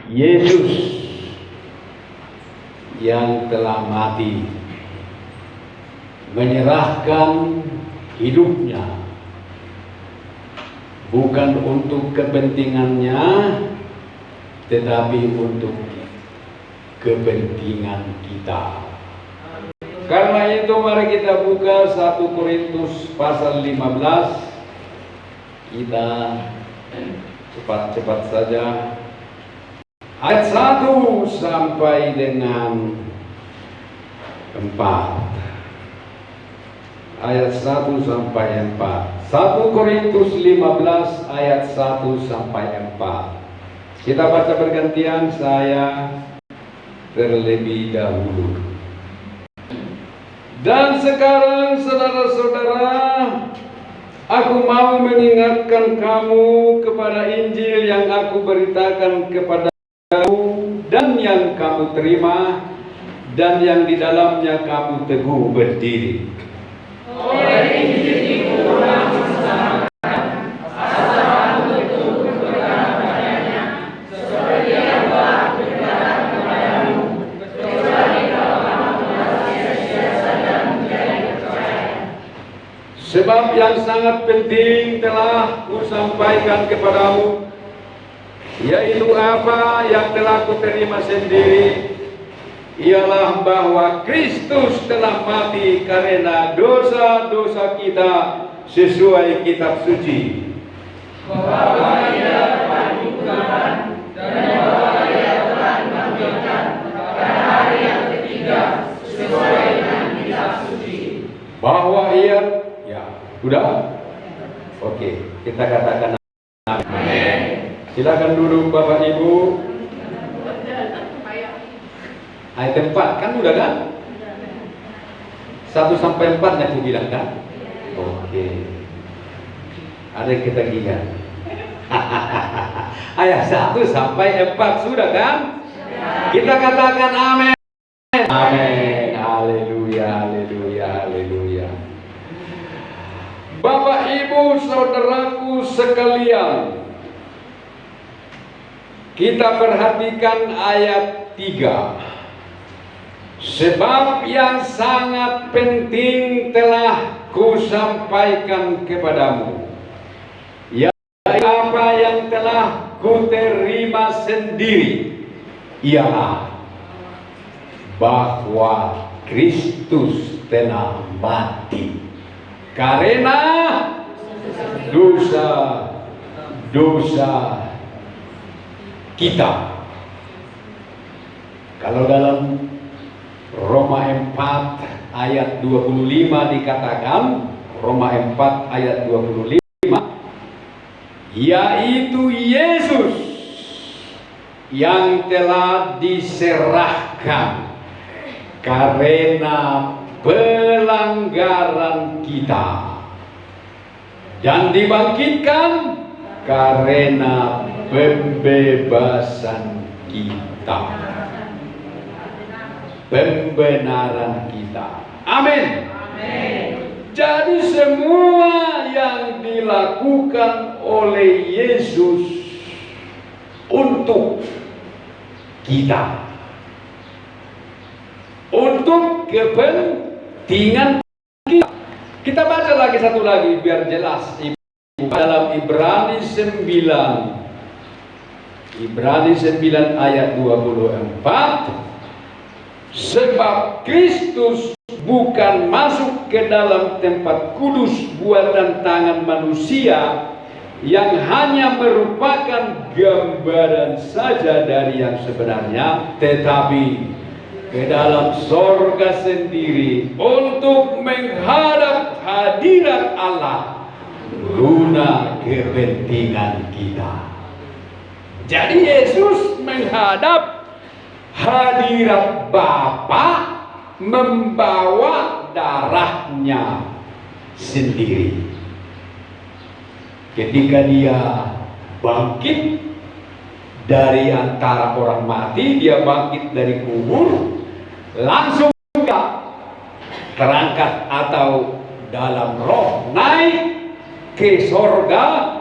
Yesus yang telah mati menyerahkan hidupnya bukan untuk kepentingannya, tetapi untuk kepentingan kita. Karena itu mari kita buka 1 Korintus pasal 15. Kita cepat-cepat saja. Ayat 1 sampai dengan 4. Ayat 1 sampai 4. 1 Korintus 15 ayat 1 sampai 4. Kita baca bergantian, saya terlebih dahulu. Dan sekarang saudara-saudara, aku mau mengingatkan kamu kepada Injil yang aku beritakan kepada kamu dan yang kamu terima dan yang di dalamnya kamu teguh berdiri. Oleh Injil itu orang bersamakan asal aku itu berkata padanya, seperti yang telah berkata kepadamu, kecuali kalau kamu telah sia-sia saja menjadi percaya. Sebab yang sangat penting telah kusampaikan kepadamu, yaitu apa yang telah kuterima sendiri, ialah bahwa Kristus telah mati karena dosa-dosa kita sesuai kitab suci, bahwa Ia telah dikuburkan dan bahwa Ia telah dibangkitkan pada hari yang ketiga sesuai dengan kitab suci, bahwa Ia, ya sudah, oke, kita katakan amin. Silakan duduk Bapak Ibu. Ayat 4 kan udah kan? 1 sampai 4 aku bilang kan? Oke. Ada yang ketagihan. Ayat 1 sampai 4 sudah kan? Kita katakan amin. Amin. Haleluya, haleluya, haleluya. Bapak Ibu saudaraku sekalian, kita perhatikan ayat 3. Sebab yang sangat penting telah kusampaikan kepadamu, yaitu apa yang telah kuterima sendiri, ialah bahwa Kristus telah mati karena dosa-dosa kita. Kalau dalam Roma 4 ayat 25 dikatakan, Roma 4 ayat 25, yaitu Yesus yang telah diserahkan karena pelanggaran kita dan dibangkitkan karena pembebasan kita, pembenaran kita. Amin. Jadi semua yang dilakukan oleh Yesus untuk kita, untuk kepentingan kita. Kita baca lagi satu lagi biar jelas. Dalam Ibrani 9 ayat 24, sebab Kristus bukan masuk ke dalam tempat kudus buatan tangan manusia yang hanya merupakan gambaran saja dari yang sebenarnya, tetapi ke dalam sorga sendiri untuk menghadap hadirat Allah guna kepentingan kita. Jadi Yesus menghadap hadirat Bapa membawa darahnya sendiri. Ketika dia bangkit dari antara orang mati, dia bangkit dari kubur, langsung terangkat atau dalam roh naik ke sorga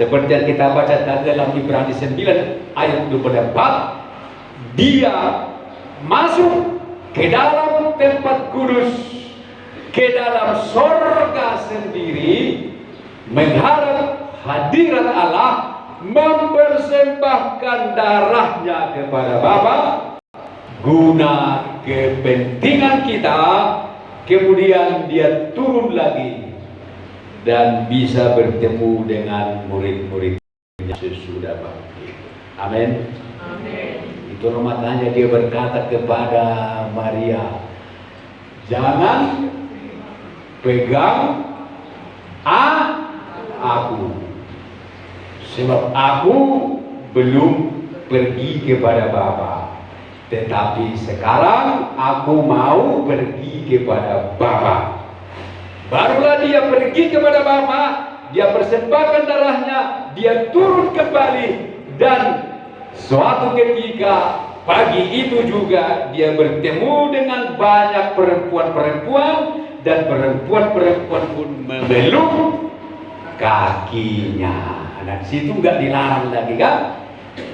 Seperti yang kita baca dalam Ibrani 9 ayat 24, dia masuk ke dalam tempat kudus, ke dalam sorga sendiri, mengharap hadirat Allah, mempersembahkan darahnya kepada Bapa guna kepentingan kita. Kemudian dia turun lagi dan bisa bertemu dengan murid-muridnya sesudah bangkit. Amin. Itu makanya dia berkata kepada Maria, jangan pegang aku, sebab aku belum pergi kepada Bapa. Tetapi sekarang aku mau pergi kepada Bapa. Barulah dia pergi kepada Bapa, dia persembahkan darahnya, dia turun kembali, dan suatu ketika pagi itu juga dia bertemu dengan banyak perempuan-perempuan, dan perempuan-perempuan pun memeluk kakinya. Dan situ nggak dilarang lagi kan?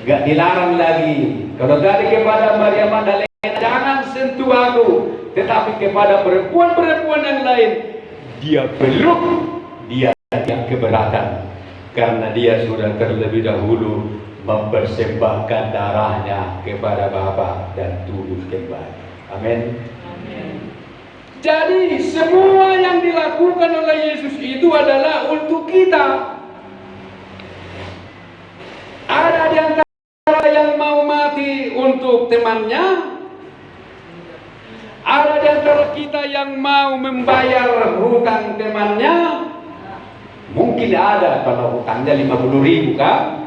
Nggak dilarang lagi. Kalau tadi kepada Maria Magdalena, jangan sentuh aku, tetapi kepada perempuan-perempuan yang lain, dia peluk, dia tidak keberatan, karena dia sudah terlebih dahulu mempersembahkan darahnya kepada Bapa dan turun kembali. Amin. Jadi semua yang dilakukan oleh Yesus itu adalah untuk kita. Ada di antara yang mau mati untuk temannya, ada di antara kita yang mau membayar hutang temannya. Mungkin ada kalau hutangnya 50.000 kan.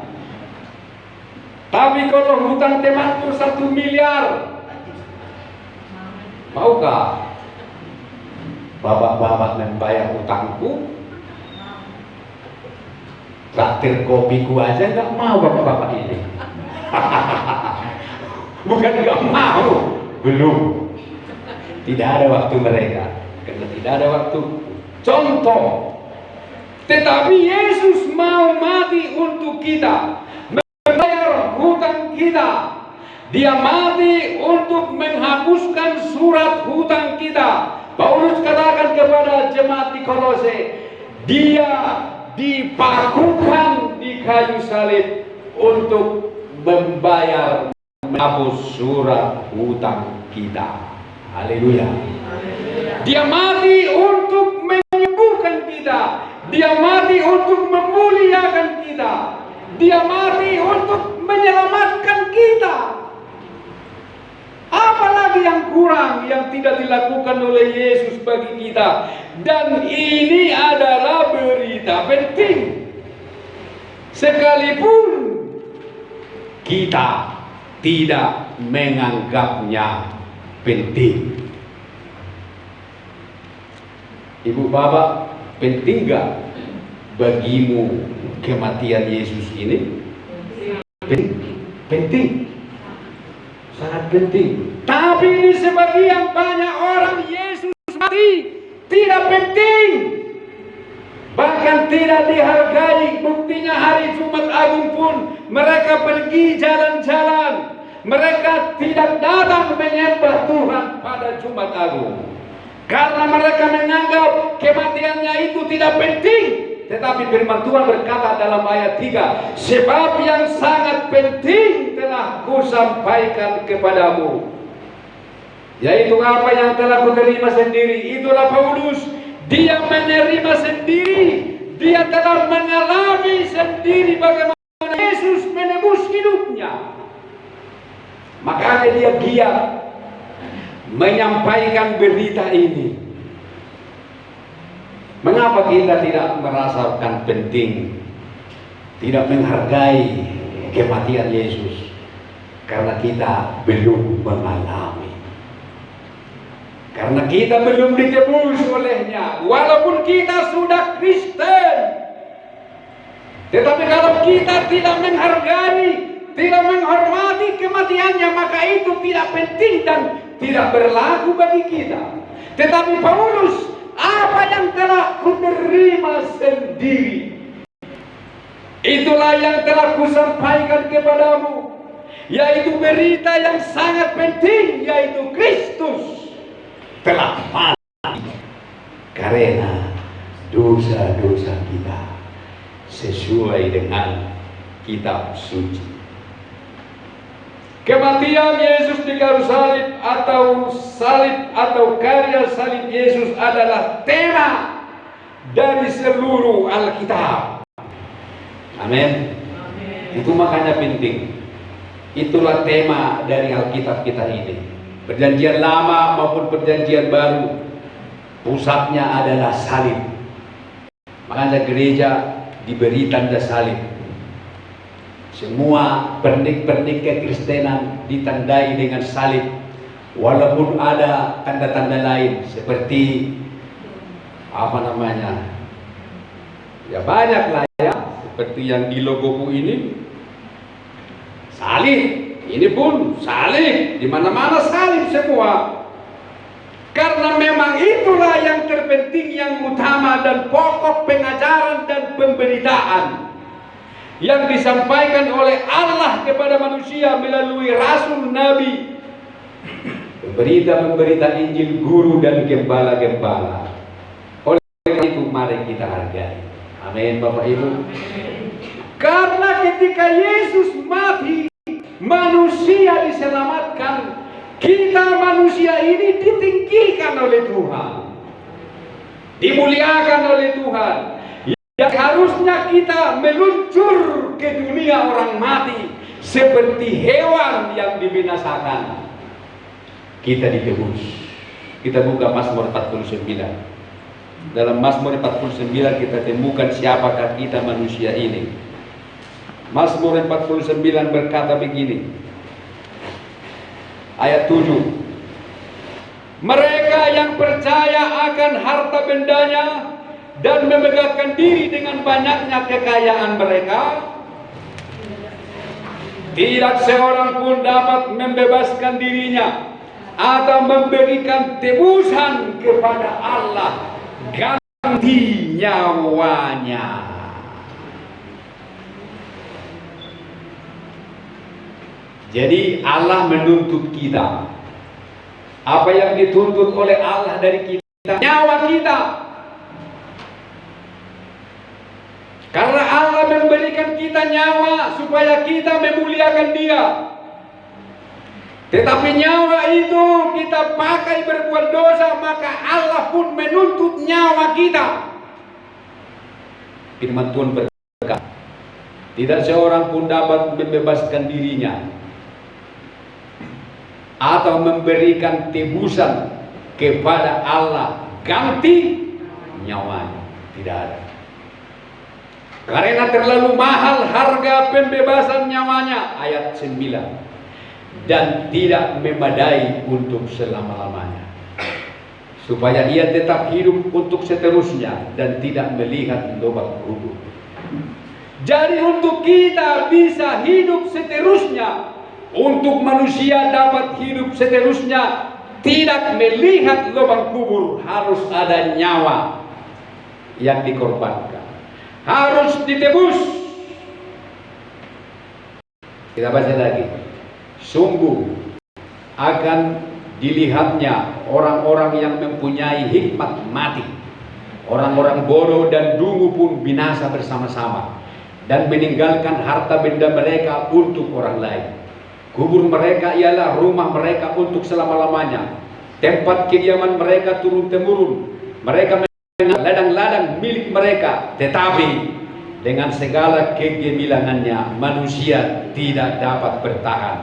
Tapi kalau hutang temanku 1 miliar, maukah bapak-bapak membayar hutangku? Traktir kopiku aja nggak mau bapak-bapak ini. Bukan nggak mau, belum. Tidak ada waktu mereka, karena tidak ada waktu. Contoh, tetapi Yesus mau mati untuk kita, membayar hutang kita. Dia mati untuk menghapuskan surat hutang kita. Paulus katakan kepada jemaat di Kolose, dia dipakukan di kayu salib untuk membayar, menghapus surat hutang kita. Haleluya. Dia mati untuk menyembuhkan kita. Dia mati untuk memuliakan kita. Dia mati untuk menyelamatkan kita. Apalagi yang kurang yang tidak dilakukan oleh Yesus bagi kita. Dan ini adalah berita penting. Sekalipun kita tidak menganggapnya penting. Ibu bapak, penting gak bagimu kematian Yesus ini? Penting. Sangat penting. Tapi ini sebagian banyak orang Yesus mati tidak penting, bahkan tidak dihargai. Buktinya hari Jumat Agung pun mereka pergi jalan-jalan, mereka tidak datang menyembah Tuhan pada Jumat Agung karena mereka menganggap kematiannya itu tidak penting. Tetapi firman Tuhan berkata dalam ayat 3, sebab yang sangat penting telah kusampaikan kepadamu, yaitu apa yang telah kuterima sendiri. Itulah Paulus, dia menerima sendiri, dia telah mengalami sendiri bagaimana Yesus menebus hidupnya. Makanya dia giat menyampaikan berita ini. Mengapa kita tidak merasakan penting, tidak menghargai kematian Yesus? Karena kita belum mengalami. Karena kita belum ditebus olehnya. Walaupun kita sudah Kristen, tetapi kalau kita tidak menghargai, tidak menghormati kematiannya, maka itu tidak penting dan tidak berlaku bagi kita. Tetapi Paulus, apa yang telah kuterima sendiri, Itulah yang telah kusampaikan kepadamu, yaitu berita yang sangat penting, yaitu Kristus telah mati karena dosa-dosa kita sesuai dengan kitab suci. Kematian Yesus di kayu salib atau karya salib Yesus adalah tema dari seluruh Alkitab. Amin. Itu makanya penting. Itulah tema dari Alkitab kita ini. Perjanjian lama maupun perjanjian baru, pusatnya adalah salib. Makanya gereja diberi tanda salib. Semua pernik-pernik kekristenan ditandai dengan salib, walaupun ada tanda-tanda lain seperti ya banyak lah ya, seperti yang di logoku ini salib, ini pun salib, di mana-mana salib semua. Karena memang itulah yang terpenting, yang utama dan pokok pengajaran dan pemberitaan yang disampaikan oleh Allah kepada manusia melalui rasul, nabi, pemberita Injil, guru dan gembala-gembala. Oleh karena itu mari kita hargai. Amin, Bapak Ibu. Karena ketika Yesus mati, manusia diselamatkan. Kita manusia ini ditinggikan oleh Tuhan, dimuliakan oleh Tuhan. Yang harusnya kita meluncur ke dunia orang mati seperti hewan yang dibinasakan, kita ditebus. Kita buka Mazmur 49. Dalam Mazmur 49 kita temukan siapakah kita manusia ini. Mazmur 49 berkata begini, ayat 7. Mereka yang percaya akan harta bendanya dan memegahkan diri dengan banyaknya kekayaan mereka, tidak seorang pun dapat membebaskan dirinya atau memberikan tebusan kepada Allah ganti nyawanya. Jadi Allah menuntut kita. Apa yang dituntut oleh Allah dari kita? Nyawa kita. Karena Allah memberikan kita nyawa supaya kita memuliakan Dia. Tetapi nyawa itu kita pakai berbuat dosa, maka Allah pun menuntut nyawa kita. Firman Tuhan berkata, tidak seorang pun dapat membebaskan dirinya atau memberikan tebusan kepada Allah ganti nyawanya. Tidak ada. Karena terlalu mahal harga pembebasan nyawanya, ayat 9, dan tidak memadai untuk selama-lamanya, supaya ia tetap hidup untuk seterusnya dan tidak melihat lubang kubur. Jadi untuk kita bisa hidup seterusnya, untuk manusia dapat hidup seterusnya, tidak melihat lubang kubur, harus ada nyawa yang dikorbankan, harus ditebus. Kita baca lagi. Sungguh akan dilihatnya orang-orang yang mempunyai hikmat mati, orang-orang bodoh dan dungu pun binasa bersama-sama, dan meninggalkan harta benda mereka untuk orang lain. Kubur mereka ialah rumah mereka untuk selama-lamanya, tempat kediaman mereka turun-temurun. Mereka ladang-ladang milik mereka, tetapi dengan segala kegemilangannya manusia tidak dapat bertahan.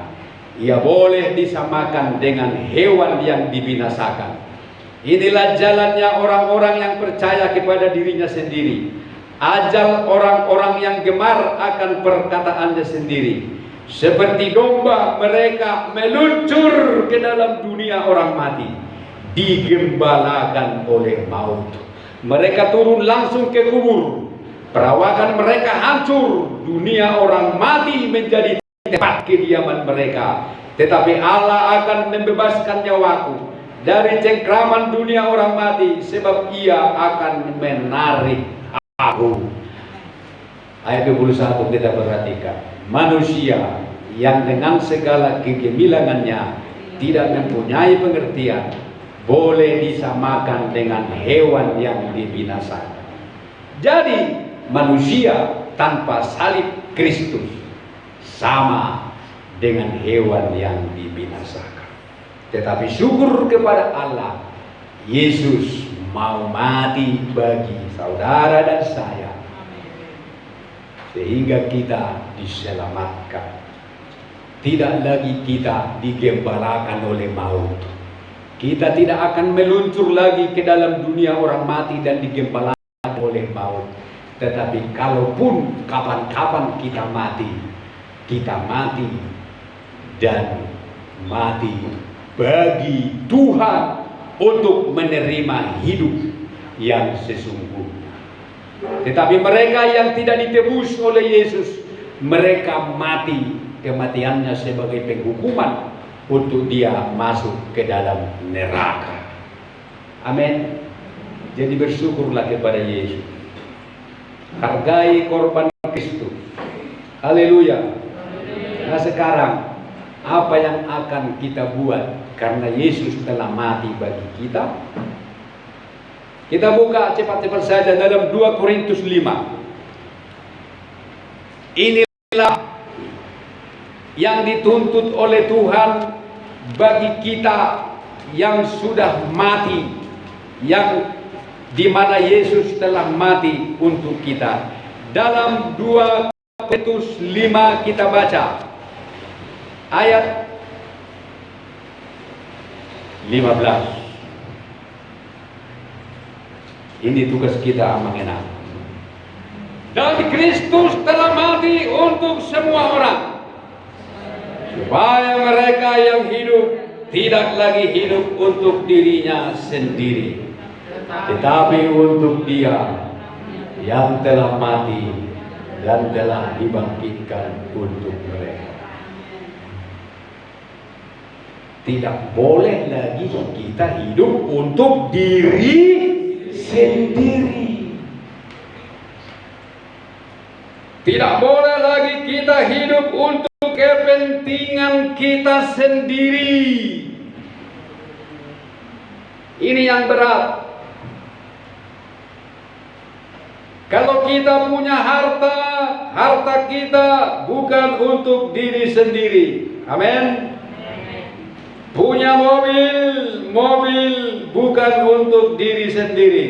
Ia boleh disamakan dengan hewan yang dibinasakan. Inilah jalannya orang-orang yang percaya kepada dirinya sendiri. Ajal orang-orang yang gemar akan perkataannya sendiri. Seperti domba mereka meluncur ke dalam dunia orang mati, digembalakan oleh maut. Mereka turun langsung ke kubur. Perawakan mereka hancur. Dunia orang mati menjadi tempat kediaman mereka. Tetapi Allah akan membebaskan nyawaku dari cengkraman dunia orang mati, sebab Ia akan menarik aku. Ayat 21 kita perhatikan. Manusia yang dengan segala kegemilangannya tidak mempunyai pengertian boleh disamakan dengan hewan yang dibinasakan. Jadi manusia tanpa salib Kristus sama dengan hewan yang dibinasakan. Tetapi syukur kepada Allah, Yesus mau mati bagi saudara dan saya, sehingga kita diselamatkan. Tidak lagi kita digembalakan oleh maut. Kita tidak akan meluncur lagi ke dalam dunia orang mati dan digembalakan oleh maut. Tetapi kalaupun kapan-kapan kita mati dan mati bagi Tuhan untuk menerima hidup yang sesungguhnya. Tetapi mereka yang tidak ditebus oleh Yesus, mereka mati kematiannya sebagai penghukuman untuk dia masuk ke dalam neraka. Amin. Jadi bersyukurlah kepada Yesus. Hargai korban Kristus. Haleluya. Nah sekarang apa yang akan kita buat karena Yesus telah mati bagi kita? Kita buka cepat-cepat saja dalam 2 Korintus 5. Inilah yang dituntut oleh Tuhan bagi kita yang sudah mati, yang di mana Yesus telah mati untuk kita. Dalam 2 Korintus 5 kita baca ayat 15. Ini tugas kita mengenal. Dan Kristus telah mati untuk semua orang, supaya mereka yang hidup tidak lagi hidup untuk dirinya sendiri, tetapi untuk Dia yang telah mati dan telah dibangkitkan untuk mereka. Tidak boleh lagi kita hidup untuk diri sendiri. Tidak boleh lagi kita hidup untuk kepentingan kita sendiri. Ini yang berat. Kalau kita punya harta kita bukan untuk diri sendiri. Amin. Punya mobil bukan untuk diri sendiri.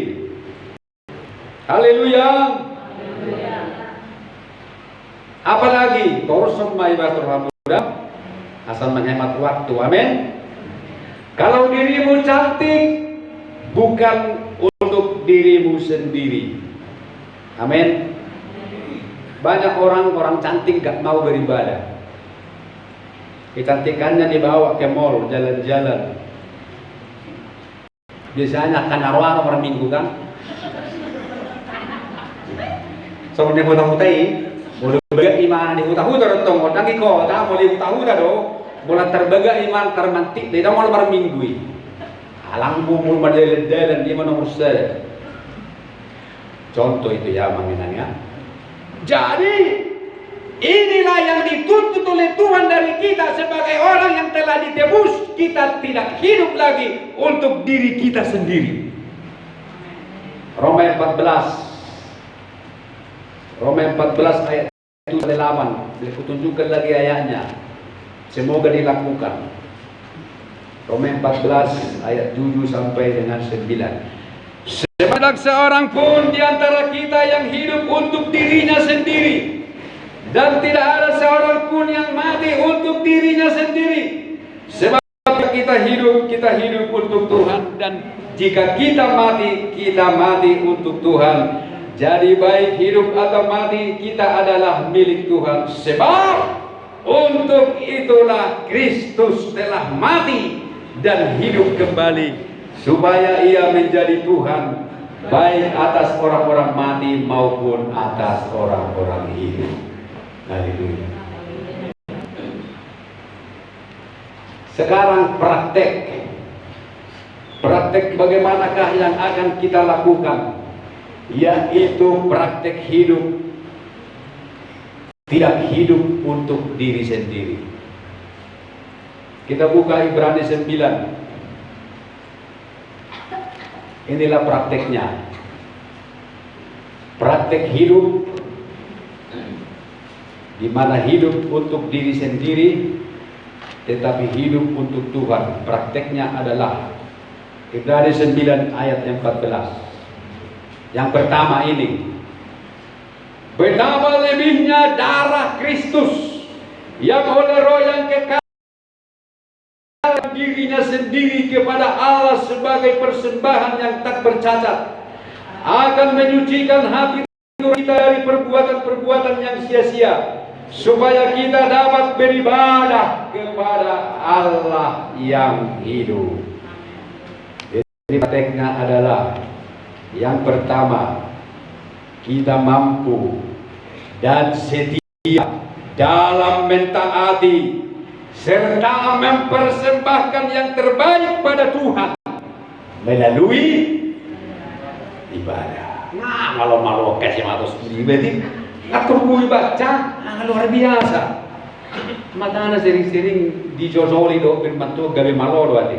Haleluya. Apalagi kosong mai batur muda asal menghemat waktu. Amin. Kalau dirimu cantik bukan untuk dirimu sendiri. Amin. Banyak orang cantik gak mau beribadah. Kecantikannya dibawa ke mall, jalan-jalan. Biasanya kan arwah per minggu kan. So dia huta-hutai, boleh baga iman di huta-huta dong, mau nanti kok, tak boleh huta-huta do, boleh terbaga iman termantik, dia mau per minggu. Alang bumul berjalan-jalan di mana urusnya. Contoh itu ya mengenanya. Jadi inilah yang dituntut oleh Tuhan dari kita sebagai orang yang telah ditebus. Kita tidak hidup lagi untuk diri kita sendiri. Roma 14 ayat 7-8. Boleh kutunjukkan lagi ayatnya. Semoga dilakukan. Roma 14 ayat 7 sampai dengan 9. Sebab seorang pun di antara kita yang hidup untuk dirinya sendiri, dan tidak ada seorang pun yang mati untuk dirinya sendiri. Sebab kita hidup untuk Tuhan, dan jika kita mati untuk Tuhan. Jadi baik hidup atau mati, kita adalah milik Tuhan. Sebab untuk itulah Kristus telah mati dan hidup kembali, supaya Ia menjadi Tuhan baik atas orang-orang mati maupun atas orang-orang hidup. Haleluya. Sekarang praktek bagaimanakah yang akan kita lakukan? Yaitu praktek hidup tidak hidup untuk diri sendiri. Kita buka Ibrani 9. Inilah prakteknya. Praktek hidup di mana hidup untuk diri sendiri tetapi hidup untuk Tuhan. Prakteknya adalah Ibrani 9 ayat 14. Yang pertama ini, betapa lebihnya darah Kristus yang oleh Roh yang kekal dirinya sendiri kepada Allah sebagai persembahan yang tak bercacat akan menyucikan hati kita dari perbuatan-perbuatan yang sia-sia, supaya kita dapat beribadah kepada Allah yang hidup. Jadi prakteknya adalah yang pertama, kita mampu dan setia dalam mentaati serta mempersembahkan yang terbaik pada Tuhan melalui ibadah. Nah, kalau malu kasih matos berarti atur gue baca, luar biasa. Makanya sering-sering dijojoli do firman Tuhan gawe malo doa.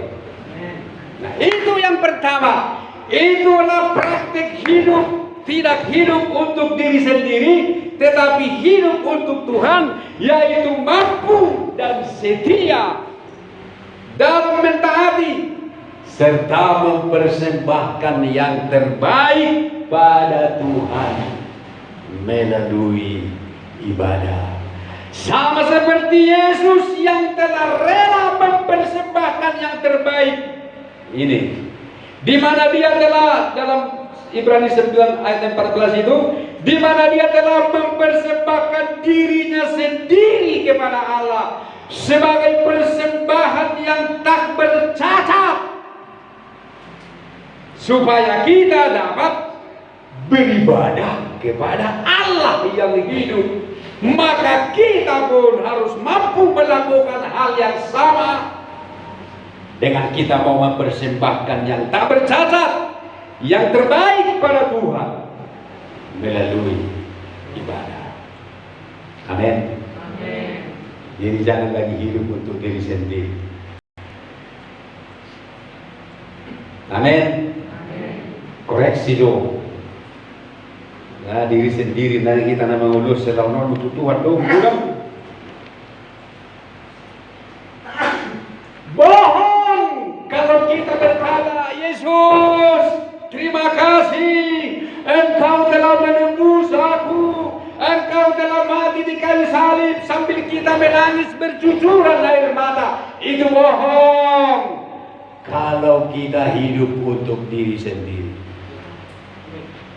Nah, itu yang pertama. Itulah praktik hidup, tidak hidup untuk diri sendiri, tetapi hidup untuk Tuhan, yaitu mampu dan setia dalam mentaati serta mempersembahkan yang terbaik pada Tuhan melalui ibadah. Sama seperti Yesus yang telah rela mempersembahkan yang terbaik ini, di mana dia telah dalam Ibrani 9 ayat 14 itu, di mana dia telah mempersembahkan dirinya sendiri kepada Allah sebagai persembahan yang tak bercacat, supaya kita dapat beribadah kepada Allah yang hidup. Maka kita pun harus mampu melakukan hal yang sama dengan kita mau mempersembahkan yang tak bercacat, yang terbaik pada Tuhan melalui ibadah. Amin. Jadi jangan lagi hidup untuk diri sendiri. Amin. Koreksi dong. Nah, diri sendiri nanti kita nama ngulus selalu untuk Tuhan dong. Bohong kalau kita berkata, Yesus, terima kasih, Engkau telah menembus aku, Engkau telah mati di kayu salib, sambil kita menangis bercucuran air mata. Itu bohong kalau kita hidup untuk diri sendiri.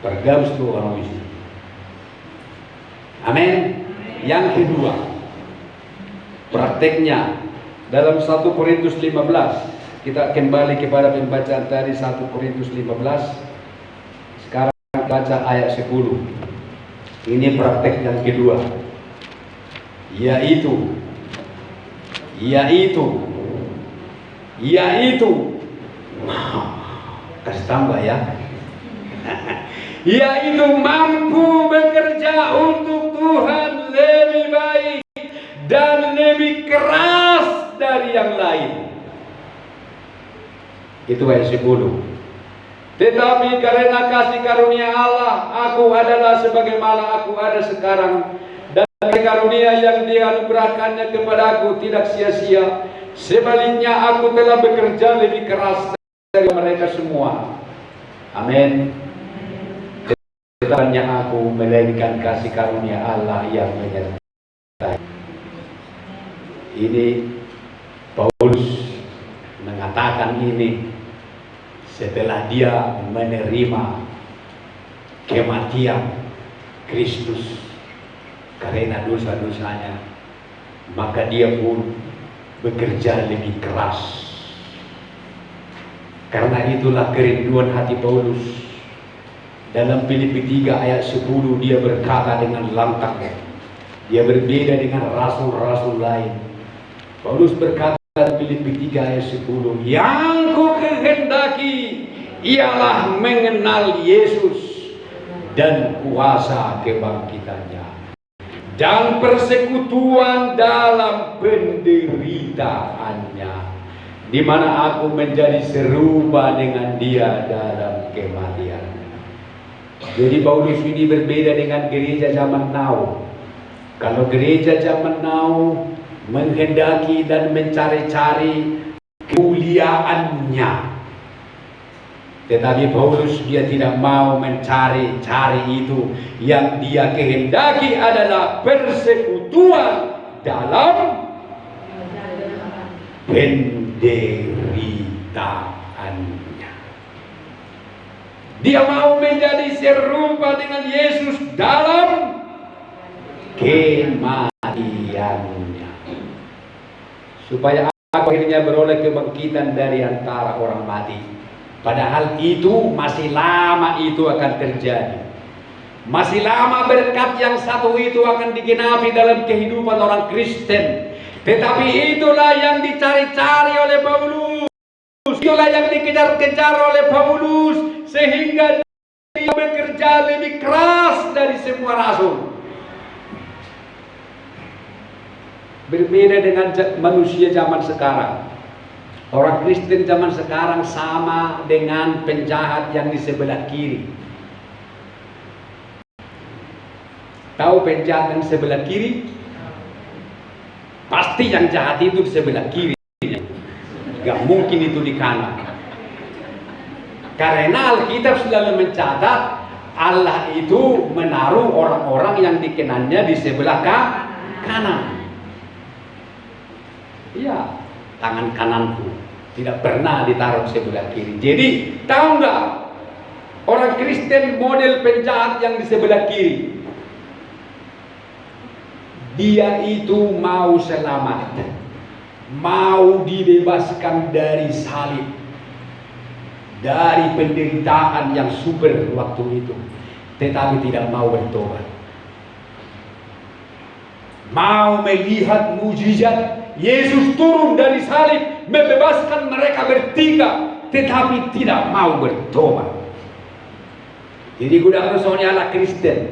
Pergaus tuh orang Islam. Amin. Yang kedua, prakteknya dalam 1 Korintus 15. Kita kembali kepada pembacaan tadi 1 Korintus 15. Sekarang baca ayat 10. Ini praktek yang kedua, yaitu kasih tambah ya. Yaitu mampu bekerja untuk Tuhan lebih baik dan lebih keras dari yang lain. Itu ayat 10. Tetapi karena kasih karunia Allah, aku adalah sebagaimana aku ada sekarang, dan karunia yang dianugerahkannya kepadaku tidak sia-sia. Sebaliknya aku telah bekerja lebih keras dari mereka semua. Amin. Tetapi aku melainkan kasih karunia Allah yang menyertai. Ini Paulus mengatakan ini setelah dia menerima kematian Kristus karena dosa-dosanya, maka dia pun bekerja lebih keras. Karena itulah kerinduan hati Paulus. Dalam Filipi 3 ayat 10 dia berkata dengan lantang, dia berbeda dengan rasul-rasul lain. Paulus berkata dalam Filipi 3 ayat 10, yang ku kehendaki ialah mengenal Yesus dan kuasa kebangkitannya, dan persekutuan dalam penderitaannya, di mana aku menjadi serupa dengan dia dalam kematian. Jadi Paulus ini berbeda dengan gereja zaman now. Kalau gereja zaman now menghendaki dan mencari-cari kemuliaannya, tetapi Paulus dia tidak mau mencari-cari itu. Yang dia kehendaki adalah persekutuan dalam penderitaannya. Dia mau menjadi serupa dengan Yesus dalam kematiannya, supaya akhirnya beroleh kebangkitan dari antara orang mati. Padahal itu masih lama itu akan terjadi. Masih lama berkat yang satu itu akan digenapi dalam kehidupan orang Kristen. Tetapi itulah yang dicari-cari oleh Paulus. Itulah yang dikejar-kejar oleh Paulus, sehingga dia bekerja lebih keras dari semua rasul. Berbeda dengan manusia zaman sekarang. Orang Kristen zaman sekarang sama dengan penjahat yang di sebelah kiri. Tahu penjahat yang sebelah kiri? Pasti yang jahat itu di sebelah kiri. Gak mungkin itu di kanan. Karena Alkitab selalu mencatat Allah itu menaruh orang-orang yang dikenannya di sebelah kanan. Iya, tangan kananku tidak pernah ditaruh sebelah kiri. Jadi tahu nggak, orang Kristen model penjahat yang di sebelah kiri, dia itu mau selamat, mau dibebaskan dari salib, dari penderitaan yang super waktu itu, tetapi tidak mau bertobat. Mau melihat mujizat Yesus turun dari salib membebaskan mereka bertiga, tetapi tidak mau bertobat. Jadi gudang soalnya ala Kristen.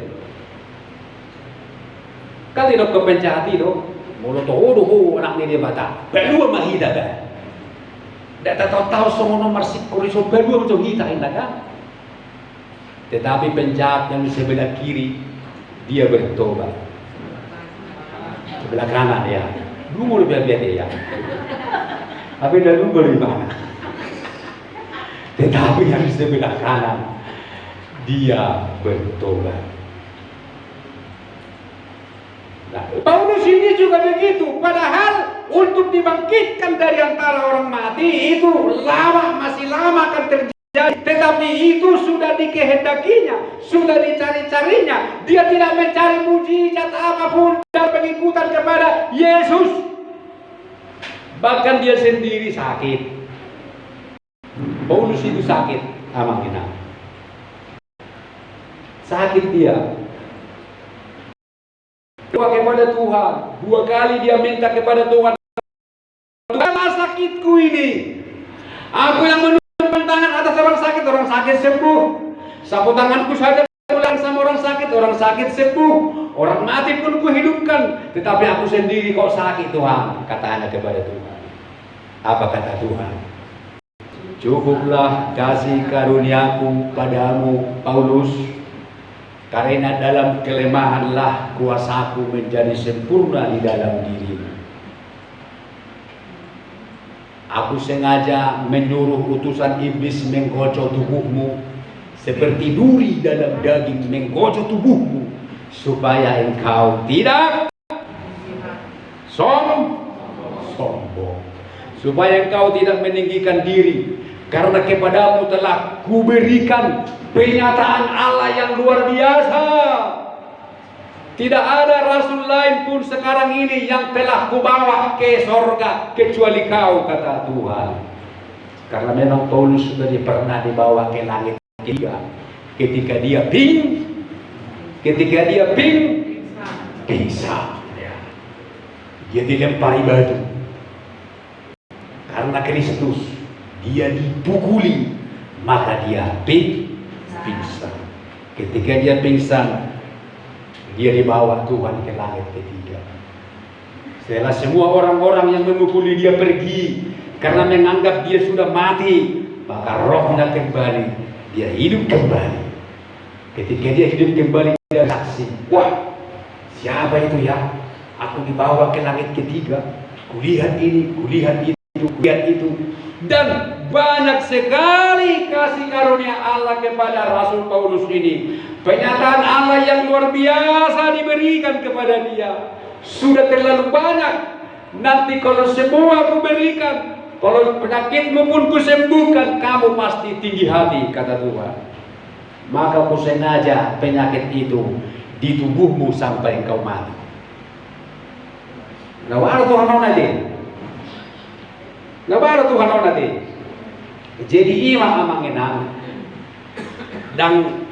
Kali dok kepencati dok, mulut tuh anak ini dia bata, belum mahida kan? Data tahu semua nomor sikuriso belum macam kita indah kan? Tetapi penjahat yang di sebelah kiri dia bertobat. Sebelah kanan ya. Dulu lebih biasa ya. Tapi dulu bagaimana? Tetapi yang di sebelah kanan dia bertobat. Nah, Paulus ini juga begitu. Padahal untuk dibangkitkan dari antara orang mati itu masih lama akan terjadi. Tetapi itu sudah dikehendakinya, sudah dicari-carinya. Dia tidak mencari mujizat apapun dan pengikutan kepada Yesus. Bahkan dia sendiri sakit. Paulus itu sakit, amang kita. Sakit dia. Doa kepada Tuhan. 2 kali dia minta kepada Tuhan. Tuhanlah sakitku ini. Aku yang menurunkan tangan atas orang sakit sembuh. Sapu tanganku saja pulang sama orang sakit sembuh. Orang mati pun kuhidupkan. Tetapi aku sendiri kok sakit Tuhan. Kata anak kepada Tuhan. Apa kata Tuhan? Cukuplah kasih karuniaku padamu Paulus. Karena dalam kelemahanlah kuasaku menjadi sempurna di dalam dirimu. Aku sengaja menyuruh utusan iblis menggocok tubuhmu seperti duri dalam daging menggocok tubuhmu, supaya engkau tidak sombong, supaya engkau tidak meninggikan diri, karena kepadamu telah kuberikan penyataan Allah yang luar biasa. Tidak ada rasul lain pun sekarang ini yang telah kubawa ke sorga kecuali kau, kata Tuhan. Karena memang Paulus sudah pernah dibawa ke langit ketika dia pingsan. Dia dilempari batu. Karena Kristus dia dipukuli, maka dia pingsan. Ketika dia pingsan, Dia dibawa Tuhan ke langit ketiga. Setelah semua orang-orang yang memukuli dia pergi karena menganggap dia sudah mati, maka rohnya kembali, dia hidup kembali. Ketika dia hidup kembali, dia saksi, wah, siapa itu ya? Aku dibawa ke langit ketiga, kulihat ini, kulihat itu, kulihat itu. Dan banyak sekali kasih karunia Allah kepada Rasul Paulus ini. Penyataan Allah yang luar biasa diberikan kepada dia. Sudah terlalu banyak. Nanti kalau semua aku berikan, kalau penyakitmu pun kusembuhkan, kamu pasti tinggi hati, kata Tuhan. Maka ku sengaja penyakit itu di tubuhmu sampai engkau mati. Nah, baru Tuhan mau nanti. Nah, baru Tuhan mau nanti. Jadi imam amanginang dan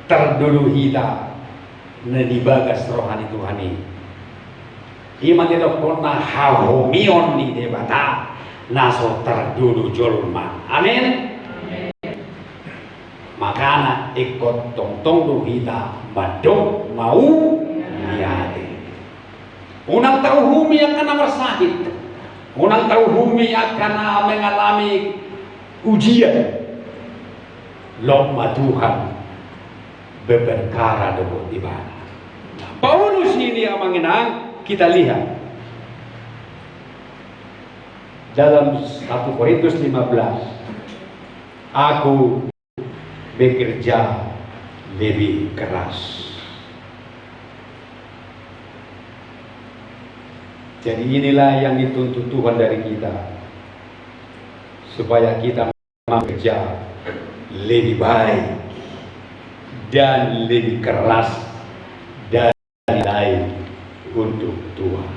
terdulu hita na dibagas rohani Tuhan ini. Iman itu pernah hahomion ni debata naso terdulu jolma. Amin. Makana ikut tong-tong du hita madok mau niate. Unang tahu humi akan bersakit. Unang tahu humi akan mengalami ujian. Lomba Tuhan beberkara debo ibadah. Nah, Paulus ini yang mengenang, kita lihat dalam 1 Korintus 15, aku bekerja lebih keras. Jadi inilah yang dituntut Tuhan dari kita, supaya kita bekerja lebih baik dan lebih keras dan lain untuk Tuhan.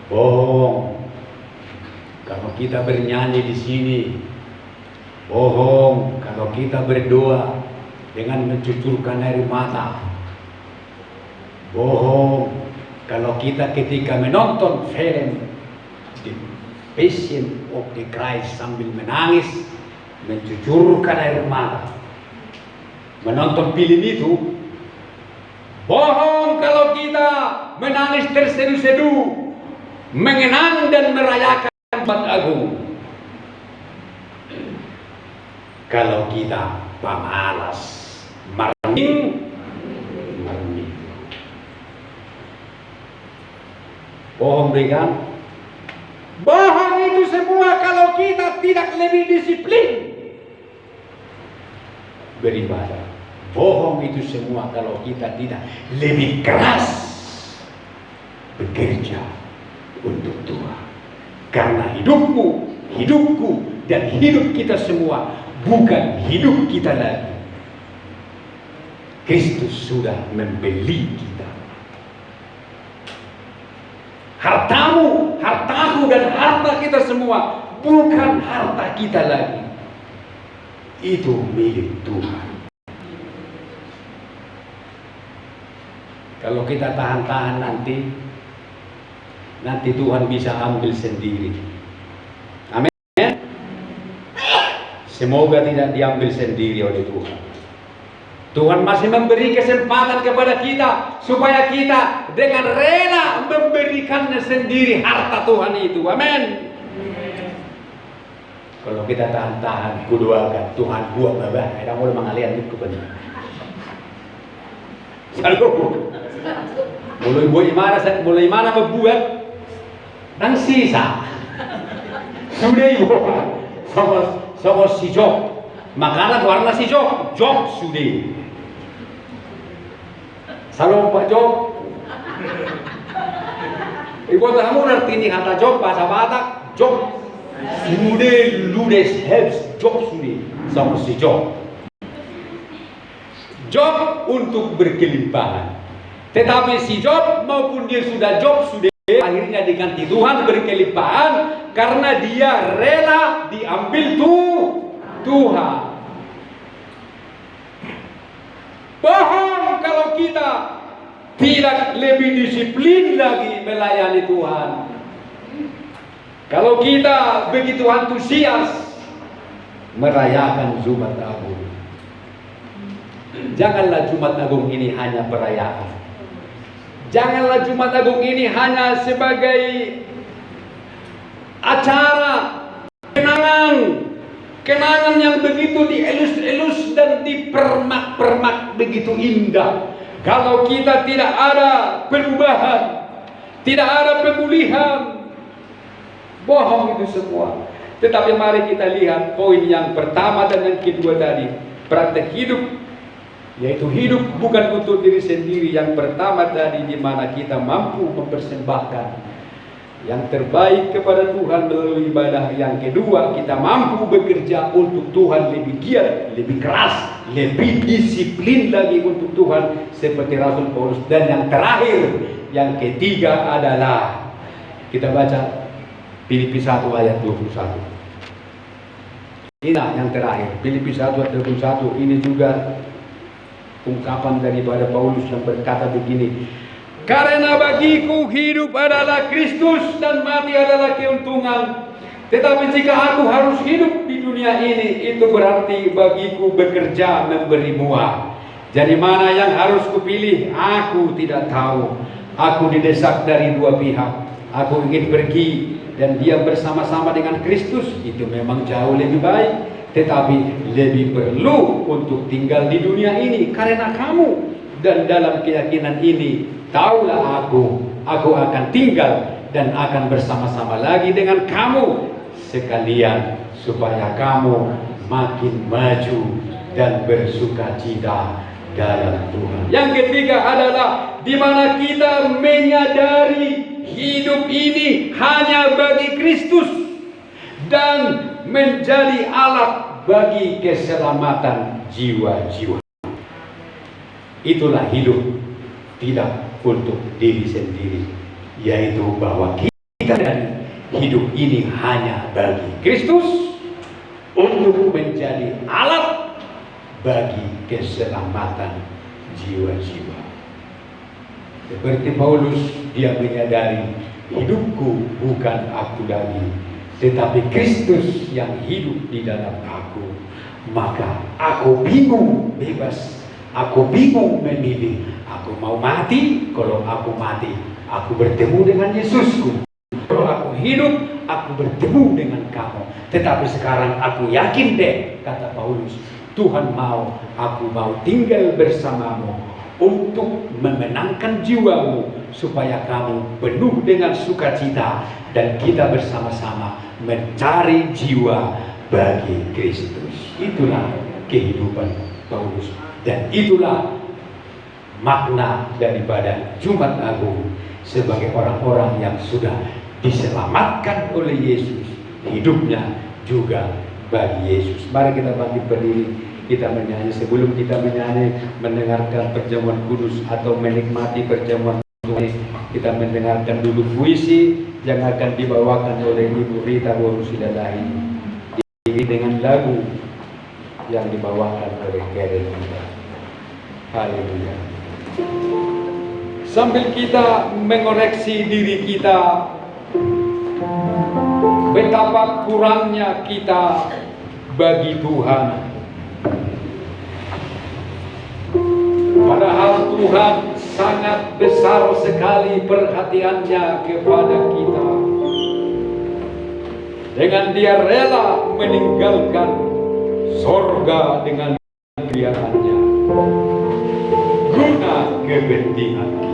Bohong kalau kita bernyanyi di sini, bohong kalau kita berdoa dengan mencucurkan air mata, bohong kalau kita ketika menonton film The Passion of the Christ sambil menangis, mencucurkan air mata, menonton film itu. Bohong kalau kita menangis terseduh-seduh, mengenang dan merayakan Jumat Agung. Kalau kita pemalas, marning. Bohong berikan. Bohong itu semua kalau kita tidak lebih disiplin beribadah. Bohong itu semua kalau kita tidak lebih keras bekerja untuk Tuhan. Karena hidupmu, hidupku, dan hidup kita semua bukan hidup kita lagi. Kristus sudah membeli kita. Hartamu, hartaku, dan harta kita semua bukan harta kita lagi. Itu milik Tuhan. Kalau kita tahan-tahan nanti Tuhan bisa ambil sendiri. Amin. Semoga tidak diambil sendiri oleh Tuhan. Tuhan masih memberi kesempatan kepada kita supaya kita dengan rela memberikannya sendiri harta Tuhan itu. Amin. Kalau kita tahan-tahan, kudoakan Tuhan buat babah. Ada mau mengalian itu benar. Selalu. Mulai mana membuat dan sisa. Sudah ibu. Sama si Job. Makanan warna si Job. Job sudah. Salam Pak Job. Ibu tahu ngerti ini kata Job bahasa Batak. Job sudah ludes helps Job sudah sama si Job. Job untuk berkelimpahan. Tetapi si Job maupun dia sudah Job sudah akhirnya diganti Tuhan berkelimpahan karena dia rela diambil Tuhan. Bohong kalau kita tidak lebih disiplin lagi melayani Tuhan. Kalau kita begitu antusias merayakan Jumat Agung. Janganlah Jumat Agung ini hanya perayaan. Janganlah Jumat Agung ini hanya sebagai acara kenangan yang begitu dielus-elus dan dipermak-permak begitu indah. Kalau kita tidak ada perubahan, tidak ada pemulihan, bohong itu semua. Tetapi mari kita lihat poin yang pertama dan yang kedua tadi, praktek hidup, yaitu hidup bukan untuk diri sendiri. Yang pertama tadi, di mana kita mampu mempersembahkan yang terbaik kepada Tuhan melalui ibadah. Yang kedua, kita mampu bekerja untuk Tuhan lebih giat, lebih keras, lebih disiplin lagi untuk Tuhan seperti Rasul Paulus. Dan yang terakhir, yang ketiga adalah kita baca Filipi 1 ayat 21. Ini yang terakhir, Filipi 1 ayat 21. Ini juga ungkapan daripada Paulus yang berkata begini, karena bagiku hidup adalah Kristus dan mati adalah keuntungan. Tetapi jika aku harus hidup di dunia ini, itu berarti bagiku bekerja memberi buah. Jadi mana yang harus kupilih? Aku tidak tahu. Aku didesak dari dua pihak. Aku ingin pergi dan diam bersama-sama dengan Kristus. Itu memang jauh lebih baik. Tetapi lebih perlu untuk tinggal di dunia ini karena kamu. Dan dalam keyakinan ini, taulah aku akan tinggal dan akan bersama-sama lagi dengan kamu sekalian, supaya kamu makin maju dan bersukacita dalam Tuhan. Yang ketiga adalah di mana kita menyadari hidup ini hanya bagi Kristus dan menjadi alat bagi keselamatan jiwa-jiwa. Itulah hidup tidak untuk diri sendiri, yaitu bahwa kita dan hidup ini hanya bagi Kristus untuk menjadi alat bagi keselamatan jiwa-jiwa. Seperti Paulus, dia menyadari hidupku bukan aku lagi, tetapi Kristus yang hidup di dalam aku. Maka aku bingung bebas. Aku bingung memilih. Aku mau mati. Kalau aku mati, aku bertemu dengan Yesusku. Kalau aku hidup, aku bertemu dengan kamu. Tetapi sekarang aku yakin deh, kata Paulus, Tuhan mau, aku mau tinggal bersamamu untuk memenangkan jiwamu, supaya kamu penuh dengan sukacita dan kita bersama-sama mencari jiwa bagi Kristus. Itulah kehidupan Paulus. Dan itulah makna daripada Jumat Agung sebagai orang-orang yang sudah diselamatkan oleh Yesus. Hidupnya juga bagi Yesus. Mari kita bangkit berdiri, kita menyanyi. Sebelum kita menyanyi, mendengarkan perjamuan kudus atau menikmati perjamuan kudus, kita mendengarkan dulu puisi yang akan dibawakan oleh Ibu Rita Worusidalahi. Ini dengan lagu yang dibawakan oleh Karen. Haleluya. Sambil kita mengoreksi diri kita, betapa kurangnya kita bagi Tuhan. Padahal Tuhan sangat besar sekali perhatiannya kepada kita. Dengan Dia rela meninggalkan sorga dengan kemuliaannya guna kepentingan kita.